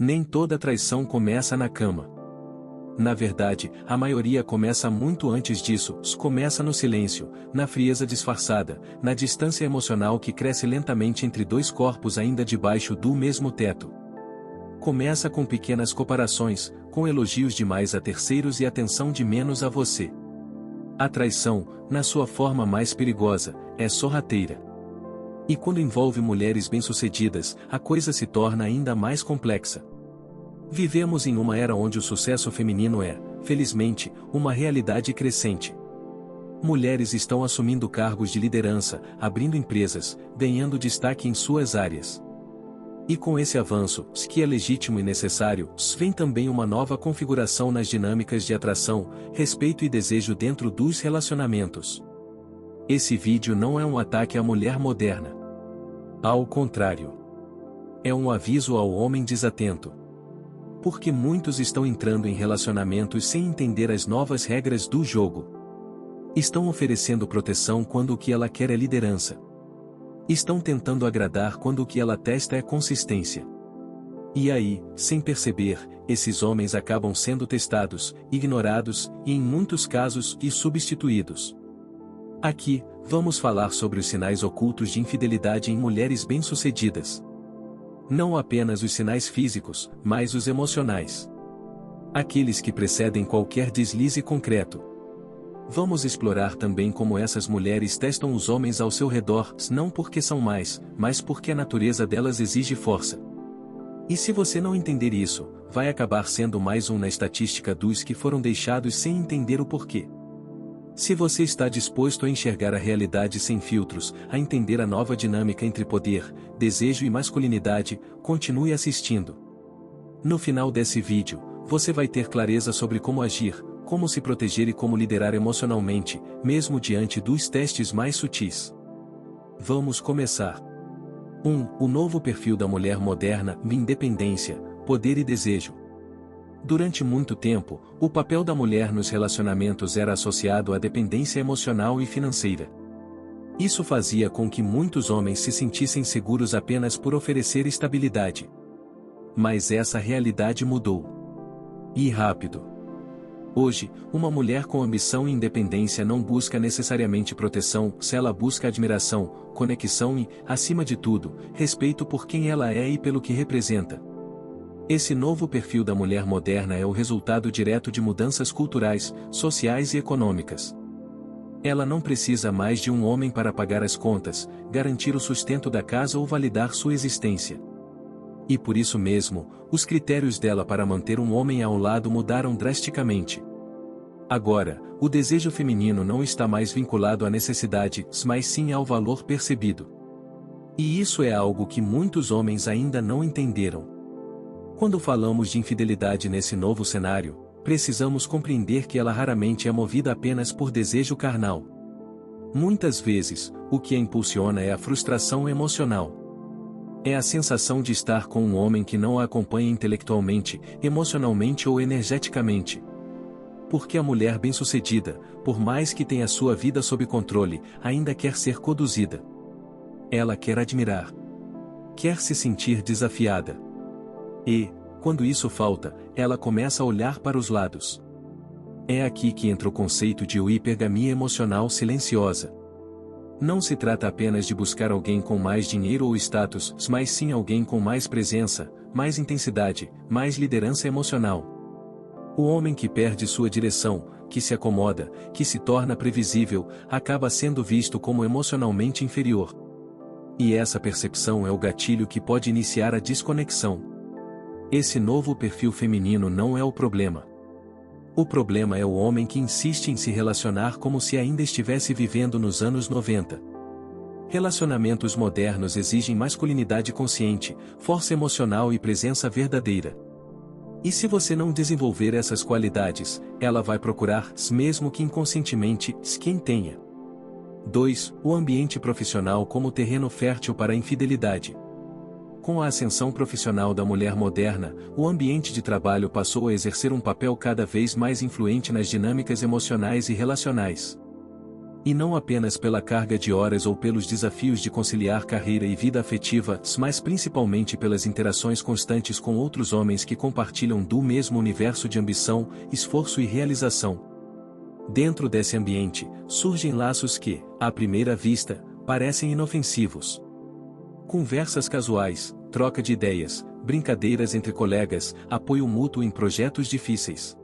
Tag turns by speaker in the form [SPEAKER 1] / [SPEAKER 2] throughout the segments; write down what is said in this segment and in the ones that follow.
[SPEAKER 1] Nem toda traição começa na cama. Na verdade, a maioria começa muito antes disso, começa no silêncio, na frieza disfarçada, na distância emocional que cresce lentamente entre dois corpos ainda debaixo do mesmo teto. Começa com pequenas comparações, com elogios demais a terceiros e atenção de menos a você. A traição, na sua forma mais perigosa, é sorrateira. E quando envolve mulheres bem-sucedidas, a coisa se torna ainda mais complexa. Vivemos em uma era onde o sucesso feminino é, felizmente, uma realidade crescente. Mulheres estão assumindo cargos de liderança, abrindo empresas, ganhando destaque em suas áreas. E com esse avanço, que é legítimo e necessário, vem também uma nova configuração nas dinâmicas de atração, respeito e desejo dentro dos relacionamentos. Esse vídeo não é um ataque à mulher moderna. Ao contrário. É um aviso ao homem desatento. Porque muitos estão entrando em relacionamentos sem entender as novas regras do jogo. Estão oferecendo proteção quando o que ela quer é liderança. Estão tentando agradar quando o que ela testa é consistência. E aí, sem perceber, esses homens acabam sendo testados, ignorados, e em muitos casos, substituídos. Aqui, vamos falar sobre os sinais ocultos de infidelidade em mulheres bem-sucedidas. Não apenas os sinais físicos, mas os emocionais. Aqueles que precedem qualquer deslize concreto. Vamos explorar também como essas mulheres testam os homens ao seu redor, não porque são mais, mas porque a natureza delas exige força. E se você não entender isso, vai acabar sendo mais um na estatística dos que foram deixados sem entender o porquê. Se você está disposto a enxergar a realidade sem filtros, a entender a nova dinâmica entre poder, desejo e masculinidade, continue assistindo. No final desse vídeo, você vai ter clareza sobre como agir, como se proteger e como liderar emocionalmente, mesmo diante dos testes mais sutis. Vamos começar. 1. O novo perfil da mulher moderna: independência, poder e desejo. Durante muito tempo, o papel da mulher nos relacionamentos era associado à dependência emocional e financeira. Isso fazia com que muitos homens se sentissem seguros apenas por oferecer estabilidade. Mas essa realidade mudou. E rápido. Hoje, uma mulher com ambição e independência não busca necessariamente proteção, se ela busca admiração, conexão e, acima de tudo, respeito por quem ela é e pelo que representa. Esse novo perfil da mulher moderna é o resultado direto de mudanças culturais, sociais e econômicas. Ela não precisa mais de um homem para pagar as contas, garantir o sustento da casa ou validar sua existência. E por isso mesmo, os critérios dela para manter um homem ao lado mudaram drasticamente. Agora, o desejo feminino não está mais vinculado à necessidade, mas sim ao valor percebido. E isso é algo que muitos homens ainda não entenderam. Quando falamos de infidelidade nesse novo cenário, precisamos compreender que ela raramente é movida apenas por desejo carnal. Muitas vezes, o que a impulsiona é a frustração emocional. É a sensação de estar com um homem que não a acompanha intelectualmente, emocionalmente ou energeticamente. Porque a mulher bem-sucedida, por mais que tenha sua vida sob controle, ainda quer ser conduzida. Ela quer admirar. Quer se sentir desafiada. E, quando isso falta, ela começa a olhar para os lados. É aqui que entra o conceito de hipergamia emocional silenciosa. Não se trata apenas de buscar alguém com mais dinheiro ou status, mas sim alguém com mais presença, mais intensidade, mais liderança emocional. O homem que perde sua direção, que se acomoda, que se torna previsível, acaba sendo visto como emocionalmente inferior. E essa percepção é o gatilho que pode iniciar a desconexão. Esse novo perfil feminino não é o problema. O problema é o homem que insiste em se relacionar como se ainda estivesse vivendo nos anos 90. Relacionamentos modernos exigem masculinidade consciente, força emocional e presença verdadeira. E se você não desenvolver essas qualidades, ela vai procurar, mesmo que inconscientemente, quem tenha. 2. O ambiente profissional como terreno fértil para a infidelidade. Com a ascensão profissional da mulher moderna, o ambiente de trabalho passou a exercer um papel cada vez mais influente nas dinâmicas emocionais e relacionais. E não apenas pela carga de horas ou pelos desafios de conciliar carreira e vida afetiva, mas principalmente pelas interações constantes com outros homens que compartilham do mesmo universo de ambição, esforço e realização. Dentro desse ambiente, surgem laços que, à primeira vista, parecem inofensivos. Conversas casuais, troca de ideias, brincadeiras entre colegas, apoio mútuo em projetos difíceis.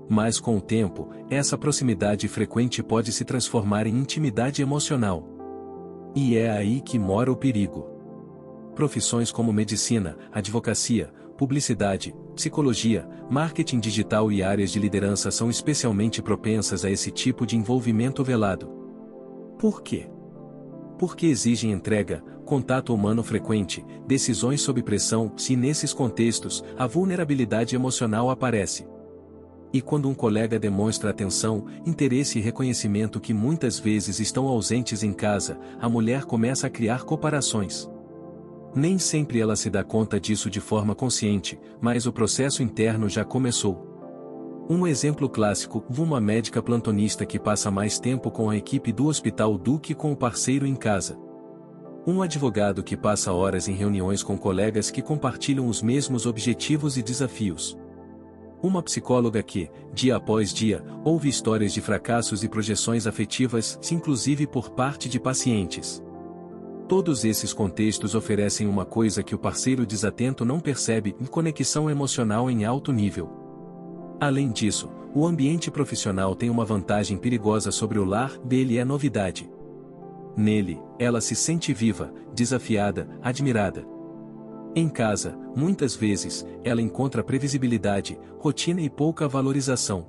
[SPEAKER 1] Mas com o tempo, essa proximidade frequente pode se transformar em intimidade emocional. E é aí que mora o perigo. Profissões como medicina, advocacia, publicidade, psicologia, marketing digital e áreas de liderança são especialmente propensas a esse tipo de envolvimento velado. Por quê? Porque exigem entrega, contato humano frequente, decisões sob pressão, e nesses contextos, a vulnerabilidade emocional aparece. E quando um colega demonstra atenção, interesse e reconhecimento que muitas vezes estão ausentes em casa, a mulher começa a criar comparações. Nem sempre ela se dá conta disso de forma consciente, mas o processo interno já começou. Um exemplo clássico: uma médica plantonista que passa mais tempo com a equipe do hospital do que com o parceiro em casa. Um advogado que passa horas em reuniões com colegas que compartilham os mesmos objetivos e desafios. Uma psicóloga que, dia após dia, ouve histórias de fracassos e projeções afetivas, inclusive por parte de pacientes. Todos esses contextos oferecem uma coisa que o parceiro desatento não percebe: conexão emocional em alto nível. Além disso, o ambiente profissional tem uma vantagem perigosa sobre o lar: dele é novidade. Nele, ela se sente viva, desafiada, admirada. Em casa, muitas vezes, ela encontra previsibilidade, rotina e pouca valorização.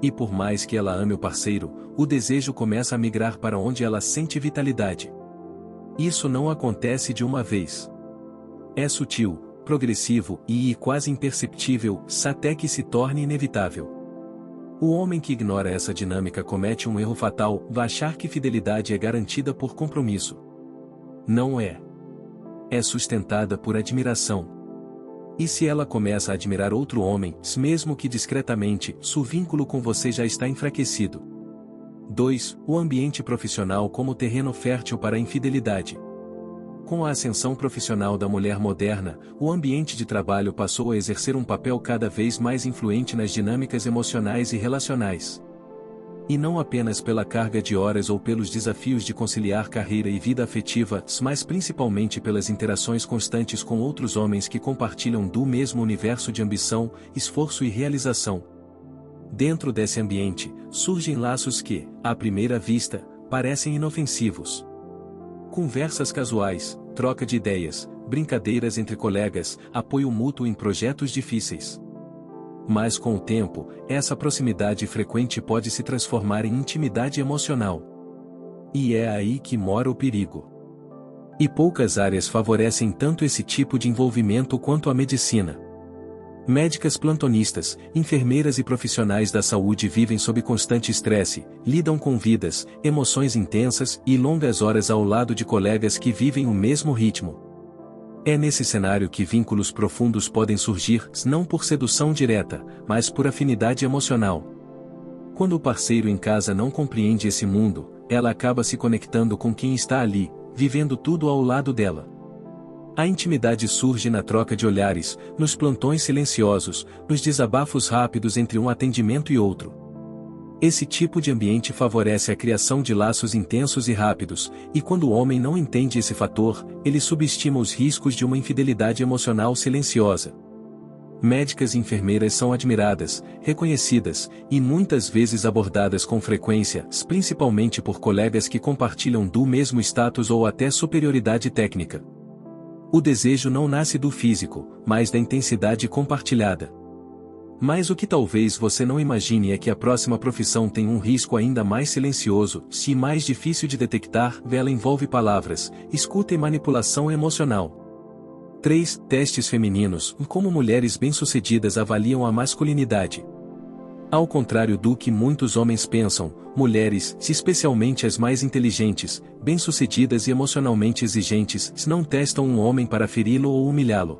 [SPEAKER 1] E por mais que ela ame o parceiro, o desejo começa a migrar para onde ela sente vitalidade. Isso não acontece de uma vez. É sutil, progressivo e quase imperceptível, até que se torne inevitável. O homem que ignora essa dinâmica comete um erro fatal: achar que fidelidade é garantida por compromisso. Não é. É sustentada por admiração. E se ela começa a admirar outro homem, mesmo que discretamente, seu vínculo com você já está enfraquecido. 2. O ambiente profissional como terreno fértil para a infidelidade. Com a ascensão profissional da mulher moderna, o ambiente de trabalho passou a exercer um papel cada vez mais influente nas dinâmicas emocionais e relacionais. E não apenas pela carga de horas ou pelos desafios de conciliar carreira e vida afetiva, mas principalmente pelas interações constantes com outros homens que compartilham do mesmo universo de ambição, esforço e realização. Dentro desse ambiente, surgem laços que, à primeira vista, parecem inofensivos. Conversas casuais, troca de ideias, brincadeiras entre colegas, apoio mútuo em projetos difíceis. Mas com o tempo, essa proximidade frequente pode se transformar em intimidade emocional. E é aí que mora o perigo. E poucas áreas favorecem tanto esse tipo de envolvimento quanto a medicina. Médicas plantonistas, enfermeiras e profissionais da saúde vivem sob constante estresse, lidam com vidas, emoções intensas e longas horas ao lado de colegas que vivem o mesmo ritmo. É nesse cenário que vínculos profundos podem surgir, não por sedução direta, mas por afinidade emocional. Quando o parceiro em casa não compreende esse mundo, ela acaba se conectando com quem está ali, vivendo tudo ao lado dela. A intimidade surge na troca de olhares, nos plantões silenciosos, nos desabafos rápidos entre um atendimento e outro. Esse tipo de ambiente favorece a criação de laços intensos e rápidos, e quando o homem não entende esse fator, ele subestima os riscos de uma infidelidade emocional silenciosa. Médicas e enfermeiras são admiradas, reconhecidas, e muitas vezes abordadas com frequência, principalmente por colegas que compartilham do mesmo status ou até superioridade técnica. O desejo não nasce do físico, mas da intensidade compartilhada. Mas o que talvez você não imagine é que a próxima profissão tem um risco ainda mais silencioso, e mais difícil de detectar: ela envolve palavras, escuta e manipulação emocional. 3. Testes femininos: como mulheres bem-sucedidas avaliam a masculinidade. Ao contrário do que muitos homens pensam, mulheres, especialmente as mais inteligentes, bem-sucedidas e emocionalmente exigentes, não testam um homem para feri-lo ou humilhá-lo.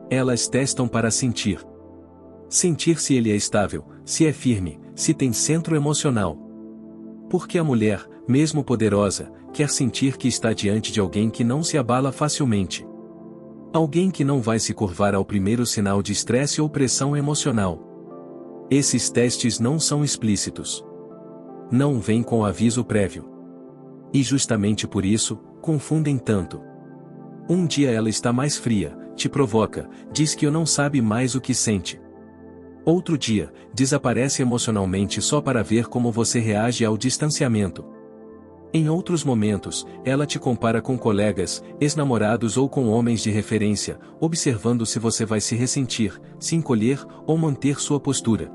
[SPEAKER 1] Elas testam para sentir. Sentir se ele é estável, se é firme, se tem centro emocional. Porque a mulher, mesmo poderosa, quer sentir que está diante de alguém que não se abala facilmente. Alguém que não vai se curvar ao primeiro sinal de estresse ou pressão emocional. Esses testes não são explícitos. Não vêm com aviso prévio. E justamente por isso, confundem tanto. Um dia ela está mais fria, te provoca, diz que não sabe mais o que sente. Outro dia, desaparece emocionalmente só para ver como você reage ao distanciamento. Em outros momentos, ela te compara com colegas, ex-namorados ou com homens de referência, observando se você vai se ressentir, se encolher ou manter sua postura.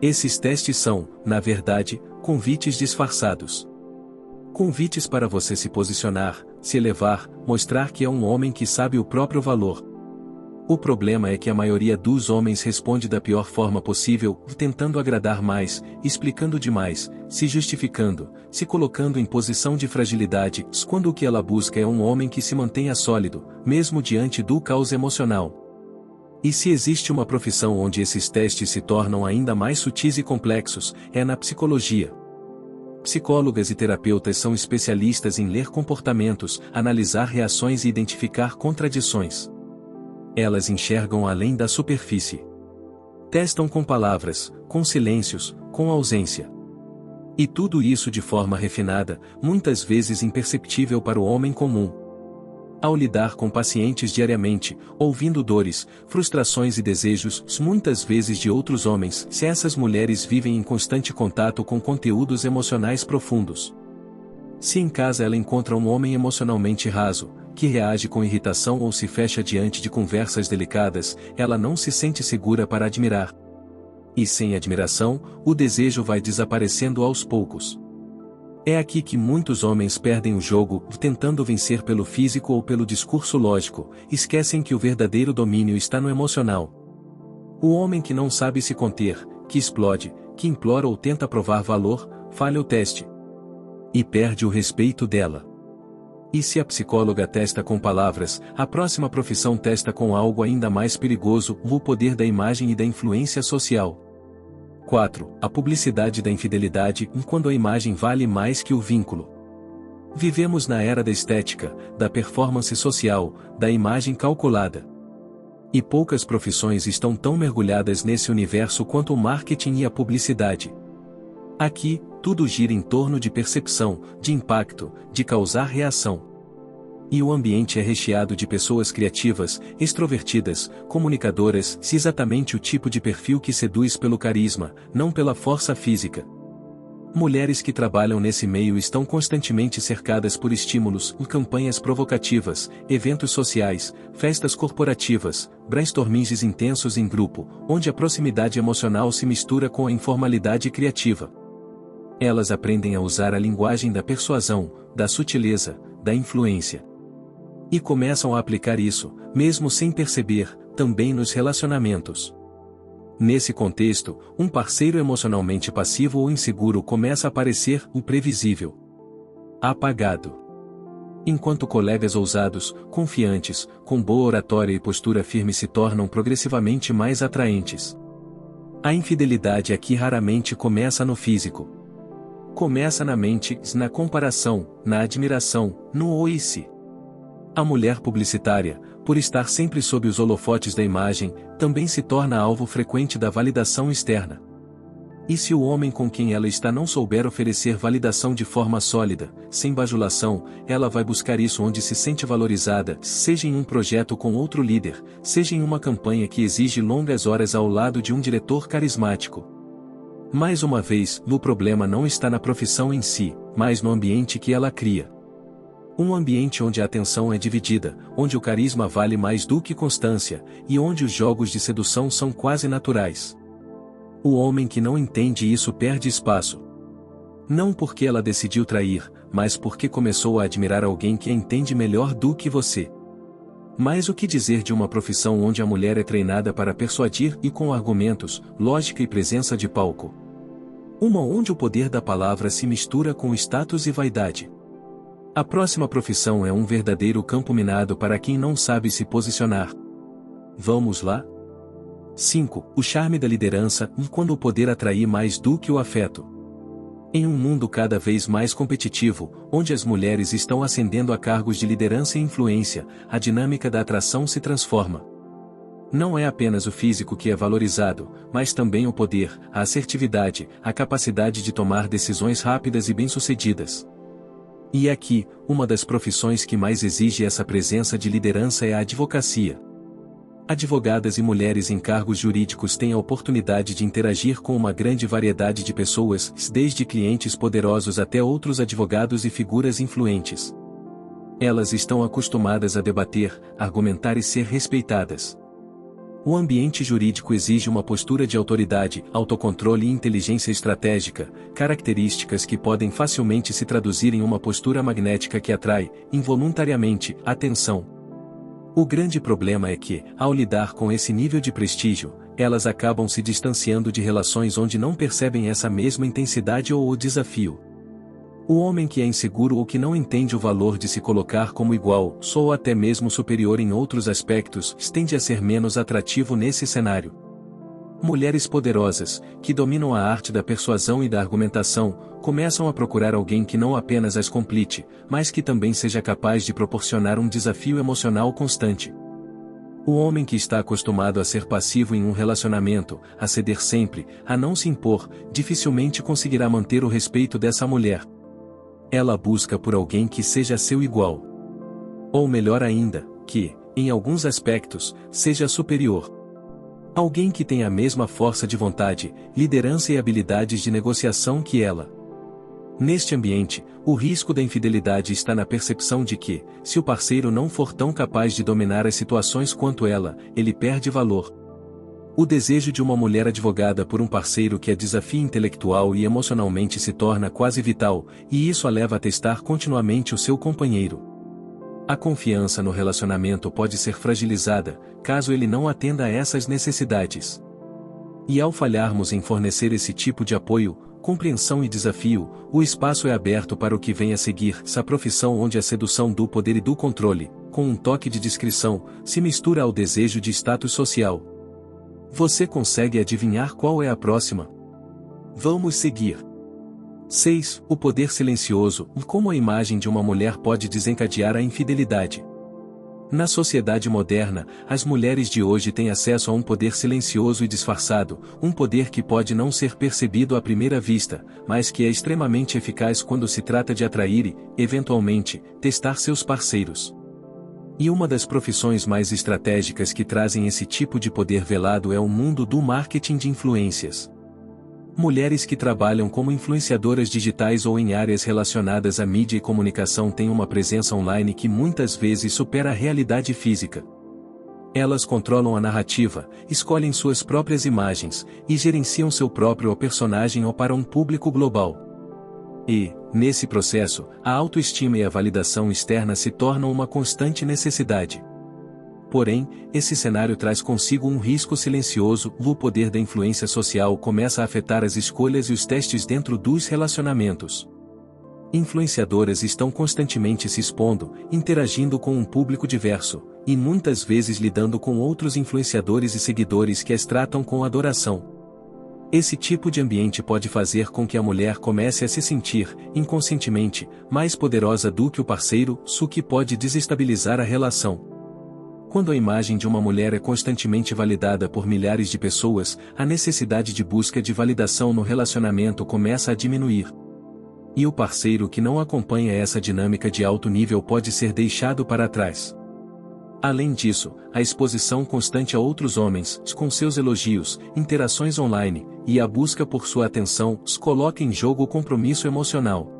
[SPEAKER 1] Esses testes são, na verdade, convites disfarçados. Convites para você se posicionar, se elevar, mostrar que é um homem que sabe o próprio valor. O problema é que a maioria dos homens responde da pior forma possível, tentando agradar mais, explicando demais, se justificando, se colocando em posição de fragilidade, quando o que ela busca é um homem que se mantenha sólido, mesmo diante do caos emocional. E se existe uma profissão onde esses testes se tornam ainda mais sutis e complexos, é na psicologia. Psicólogas e terapeutas são especialistas em ler comportamentos, analisar reações e identificar contradições. Elas enxergam além da superfície. Testam com palavras, com silêncios, com ausência. E tudo isso de forma refinada, muitas vezes imperceptível para o homem comum. Ao lidar com pacientes diariamente, ouvindo dores, frustrações e desejos, muitas vezes de outros homens, se essas mulheres vivem em constante contato com conteúdos emocionais profundos. Se em casa ela encontra um homem emocionalmente raso, que reage com irritação ou se fecha diante de conversas delicadas, ela não se sente segura para admirar. E sem admiração, o desejo vai desaparecendo aos poucos. É aqui que muitos homens perdem o jogo, tentando vencer pelo físico ou pelo discurso lógico, esquecem que o verdadeiro domínio está no emocional. O homem que não sabe se conter, que explode, que implora ou tenta provar valor, falha o teste. E perde o respeito dela. E se a psicóloga testa com palavras, a próxima profissão testa com algo ainda mais perigoso, o poder da imagem e da influência social. 4. A publicidade da infidelidade, quando a imagem vale mais que o vínculo. Vivemos na era da estética, da performance social, da imagem calculada. E poucas profissões estão tão mergulhadas nesse universo quanto o marketing e a publicidade. Aqui, tudo gira em torno de percepção, de impacto, de causar reação. E o ambiente é recheado de pessoas criativas, extrovertidas, comunicadoras, exatamente o tipo de perfil que seduz pelo carisma, não pela força física. Mulheres que trabalham nesse meio estão constantemente cercadas por estímulos, campanhas provocativas, eventos sociais, festas corporativas, brainstormings intensos em grupo, onde a proximidade emocional se mistura com a informalidade criativa. Elas aprendem a usar a linguagem da persuasão, da sutileza, da influência. E começam a aplicar isso, mesmo sem perceber, também nos relacionamentos. Nesse contexto, um parceiro emocionalmente passivo ou inseguro começa a parecer o previsível. Apagado. Enquanto colegas ousados, confiantes, com boa oratória e postura firme se tornam progressivamente mais atraentes. A infidelidade aqui raramente começa no físico. Começa na mente, na comparação, na admiração, no ou e se. A mulher publicitária, por estar sempre sob os holofotes da imagem, também se torna alvo frequente da validação externa. E se o homem com quem ela está não souber oferecer validação de forma sólida, sem bajulação, ela vai buscar isso onde se sente valorizada, seja em um projeto com outro líder, seja em uma campanha que exige longas horas ao lado de um diretor carismático. Mais uma vez, o problema não está na profissão em si, mas no ambiente que ela cria. Um ambiente onde a atenção é dividida, onde o carisma vale mais do que constância, e onde os jogos de sedução são quase naturais. O homem que não entende isso perde espaço. Não porque ela decidiu trair, mas porque começou a admirar alguém que a entende melhor do que você. Mas o que dizer de uma profissão onde a mulher é treinada para persuadir e com argumentos, lógica e presença de palco? Uma onde o poder da palavra se mistura com status e vaidade. A próxima profissão é um verdadeiro campo minado para quem não sabe se posicionar. Vamos lá? 5. O charme da liderança, quando o poder atrai mais do que o afeto. Em um mundo cada vez mais competitivo, onde as mulheres estão ascendendo a cargos de liderança e influência, a dinâmica da atração se transforma. Não é apenas o físico que é valorizado, mas também o poder, a assertividade, a capacidade de tomar decisões rápidas e bem-sucedidas. E aqui, uma das profissões que mais exige essa presença de liderança é a advocacia. Advogadas e mulheres em cargos jurídicos têm a oportunidade de interagir com uma grande variedade de pessoas, desde clientes poderosos até outros advogados e figuras influentes. Elas estão acostumadas a debater, argumentar e ser respeitadas. O ambiente jurídico exige uma postura de autoridade, autocontrole e inteligência estratégica, características que podem facilmente se traduzir em uma postura magnética que atrai, involuntariamente, atenção. O grande problema é que, ao lidar com esse nível de prestígio, elas acabam se distanciando de relações onde não percebem essa mesma intensidade ou o desafio. O homem que é inseguro ou que não entende o valor de se colocar como igual, ou até mesmo superior em outros aspectos, tende a ser menos atrativo nesse cenário. Mulheres poderosas, que dominam a arte da persuasão e da argumentação, começam a procurar alguém que não apenas as complete, mas que também seja capaz de proporcionar um desafio emocional constante. O homem que está acostumado a ser passivo em um relacionamento, a ceder sempre, a não se impor, dificilmente conseguirá manter o respeito dessa mulher. Ela busca por alguém que seja seu igual. Ou melhor ainda, que, em alguns aspectos, seja superior. Alguém que tenha a mesma força de vontade, liderança e habilidades de negociação que ela. Neste ambiente, o risco da infidelidade está na percepção de que, se o parceiro não for tão capaz de dominar as situações quanto ela, ele perde valor. O desejo de uma mulher advogada por um parceiro que a desafia intelectual e emocionalmente se torna quase vital, e isso a leva a testar continuamente o seu companheiro. A confiança no relacionamento pode ser fragilizada, caso ele não atenda a essas necessidades. E ao falharmos em fornecer esse tipo de apoio, compreensão e desafio, o espaço é aberto para o que vem a seguir, essa profissão onde a sedução do poder e do controle, com um toque de discrição, se mistura ao desejo de status social. Você consegue adivinhar qual é a próxima? Vamos seguir. 6. O poder silencioso, como a imagem de uma mulher pode desencadear a infidelidade. Na sociedade moderna, as mulheres de hoje têm acesso a um poder silencioso e disfarçado, um poder que pode não ser percebido à primeira vista, mas que é extremamente eficaz quando se trata de atrair e, eventualmente, testar seus parceiros. E uma das profissões mais estratégicas que trazem esse tipo de poder velado é o mundo do marketing de influências. Mulheres que trabalham como influenciadoras digitais ou em áreas relacionadas à mídia e comunicação têm uma presença online que muitas vezes supera a realidade física. Elas controlam a narrativa, escolhem suas próprias imagens, e gerenciam seu próprio personagem ou para um público global. E, nesse processo, a autoestima e a validação externa se tornam uma constante necessidade. Porém, esse cenário traz consigo um risco silencioso, o poder da influência social começa a afetar as escolhas e os testes dentro dos relacionamentos. Influenciadoras estão constantemente se expondo, interagindo com um público diverso, e muitas vezes lidando com outros influenciadores e seguidores que as tratam com adoração. Esse tipo de ambiente pode fazer com que a mulher comece a se sentir, inconscientemente, mais poderosa do que o parceiro, o que pode desestabilizar a relação. Quando a imagem de uma mulher é constantemente validada por milhares de pessoas, a necessidade de busca de validação no relacionamento começa a diminuir. E o parceiro que não acompanha essa dinâmica de alto nível pode ser deixado para trás. Além disso, a exposição constante a outros homens, com seus elogios, interações online, e a busca por sua atenção, coloca em jogo o compromisso emocional.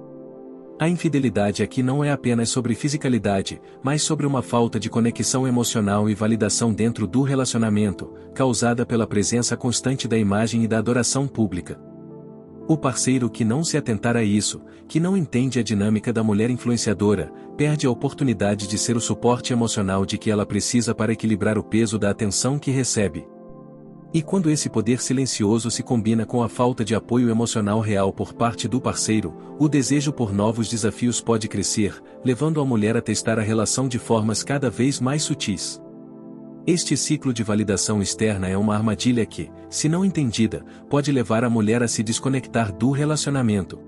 [SPEAKER 1] A infidelidade aqui não é apenas sobre fisicalidade, mas sobre uma falta de conexão emocional e validação dentro do relacionamento, causada pela presença constante da imagem e da adoração pública. O parceiro que não se atentar a isso, que não entende a dinâmica da mulher influenciadora, perde a oportunidade de ser o suporte emocional de que ela precisa para equilibrar o peso da atenção que recebe. E quando esse poder silencioso se combina com a falta de apoio emocional real por parte do parceiro, o desejo por novos desafios pode crescer, levando a mulher a testar a relação de formas cada vez mais sutis. Este ciclo de validação externa é uma armadilha que, se não entendida, pode levar a mulher a se desconectar do relacionamento.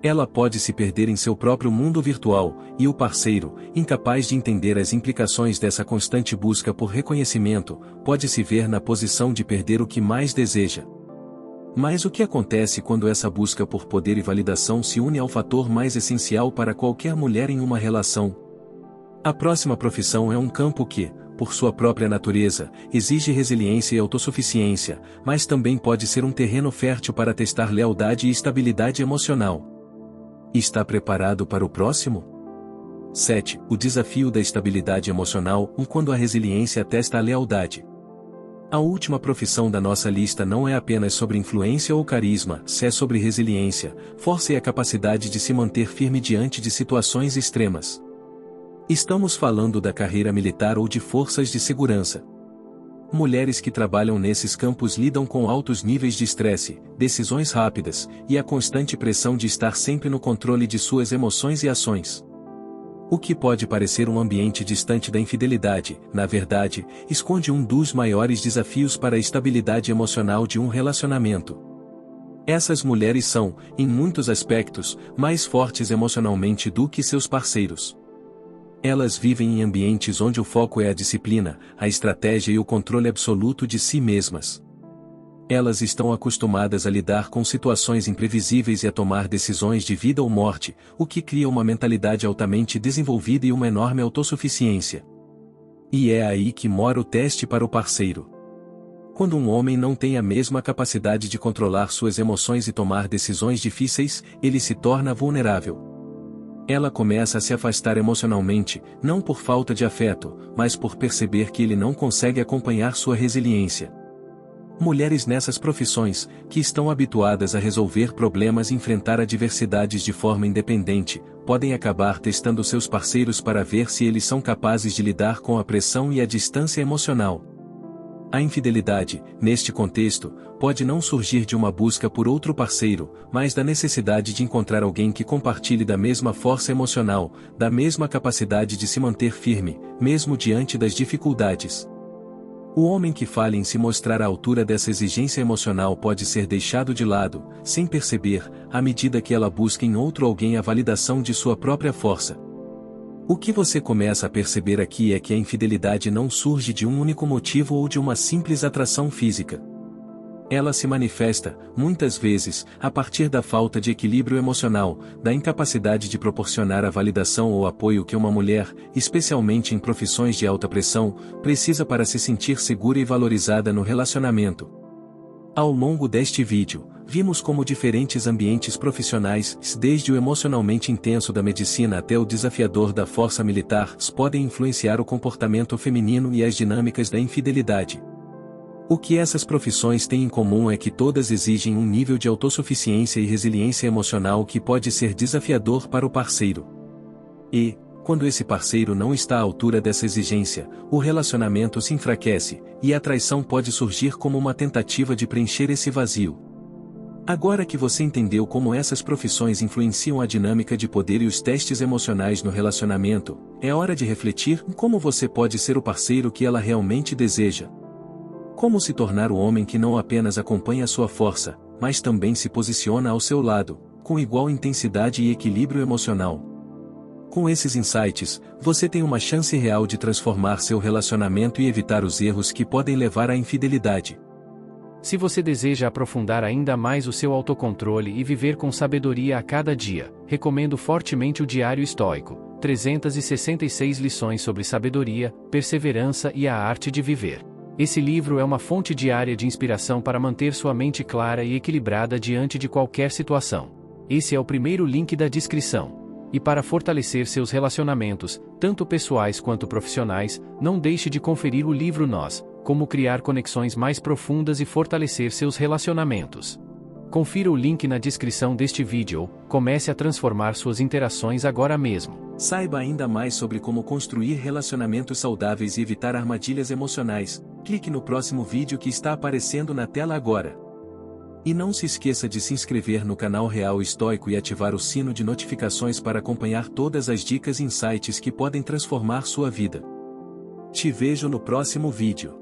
[SPEAKER 1] Ela pode se perder em seu próprio mundo virtual, e o parceiro, incapaz de entender as implicações dessa constante busca por reconhecimento, pode se ver na posição de perder o que mais deseja. Mas o que acontece quando essa busca por poder e validação se une ao fator mais essencial para qualquer mulher em uma relação? A próxima profissão é um campo que, por sua própria natureza, exige resiliência e autossuficiência, mas também pode ser um terreno fértil para testar lealdade e estabilidade emocional. Está preparado para o próximo? 7. O desafio da estabilidade emocional, quando a resiliência testa a lealdade. A última profissão da nossa lista não é apenas sobre influência ou carisma, é sobre resiliência, força e a capacidade de se manter firme diante de situações extremas. Estamos falando da carreira militar ou de forças de segurança. Mulheres que trabalham nesses campos lidam com altos níveis de estresse, decisões rápidas, e a constante pressão de estar sempre no controle de suas emoções e ações. O que pode parecer um ambiente distante da infidelidade, na verdade, esconde um dos maiores desafios para a estabilidade emocional de um relacionamento. Essas mulheres são, em muitos aspectos, mais fortes emocionalmente do que seus parceiros. Elas vivem em ambientes onde o foco é a disciplina, a estratégia e o controle absoluto de si mesmas. Elas estão acostumadas a lidar com situações imprevisíveis e a tomar decisões de vida ou morte, o que cria uma mentalidade altamente desenvolvida e uma enorme autossuficiência. E é aí que mora o teste para o parceiro. Quando um homem não tem a mesma capacidade de controlar suas emoções e tomar decisões difíceis, ele se torna vulnerável. Ela começa a se afastar emocionalmente, não por falta de afeto, mas por perceber que ele não consegue acompanhar sua resiliência. Mulheres nessas profissões, que estão habituadas a resolver problemas e enfrentar adversidades de forma independente, podem acabar testando seus parceiros para ver se eles são capazes de lidar com a pressão e a distância emocional. A infidelidade, neste contexto, pode não surgir de uma busca por outro parceiro, mas da necessidade de encontrar alguém que compartilhe da mesma força emocional, da mesma capacidade de se manter firme, mesmo diante das dificuldades. O homem que falha em se mostrar à altura dessa exigência emocional pode ser deixado de lado, sem perceber, à medida que ela busca em outro alguém a validação de sua própria força. O que você começa a perceber aqui é que a infidelidade não surge de um único motivo ou de uma simples atração física. Ela se manifesta, muitas vezes, a partir da falta de equilíbrio emocional, da incapacidade de proporcionar a validação ou apoio que uma mulher, especialmente em profissões de alta pressão, precisa para se sentir segura e valorizada no relacionamento. Ao longo deste vídeo, vimos como diferentes ambientes profissionais, desde o emocionalmente intenso da medicina até o desafiador da força militar, podem influenciar o comportamento feminino e as dinâmicas da infidelidade. O que essas profissões têm em comum é que todas exigem um nível de autossuficiência e resiliência emocional que pode ser desafiador para o parceiro. E, quando esse parceiro não está à altura dessa exigência, o relacionamento se enfraquece, e a traição pode surgir como uma tentativa de preencher esse vazio. Agora que você entendeu como essas profissões influenciam a dinâmica de poder e os testes emocionais no relacionamento, é hora de refletir em como você pode ser o parceiro que ela realmente deseja. Como se tornar o homem que não apenas acompanha a sua força, mas também se posiciona ao seu lado, com igual intensidade e equilíbrio emocional. Com esses insights, você tem uma chance real de transformar seu relacionamento e evitar os erros que podem levar à infidelidade.
[SPEAKER 2] Se você deseja aprofundar ainda mais o seu autocontrole e viver com sabedoria a cada dia, recomendo fortemente o Diário Estoico, 366 lições sobre sabedoria, perseverança e a arte de viver. Esse livro é uma fonte diária de inspiração para manter sua mente clara e equilibrada diante de qualquer situação. Esse é o primeiro link da descrição. E para fortalecer seus relacionamentos, tanto pessoais quanto profissionais, não deixe de conferir o livro Nós, Como Criar Conexões Mais Profundas e Fortalecer Seus Relacionamentos. Confira o link na descrição deste vídeo, comece a transformar suas interações agora mesmo.
[SPEAKER 1] Saiba ainda mais sobre como construir relacionamentos saudáveis e evitar armadilhas emocionais. Clique no próximo vídeo que está aparecendo na tela agora. E não se esqueça de se inscrever no canal Real Estoico e ativar o sino de notificações para acompanhar todas as dicas e insights que podem transformar sua vida. Te vejo no próximo vídeo.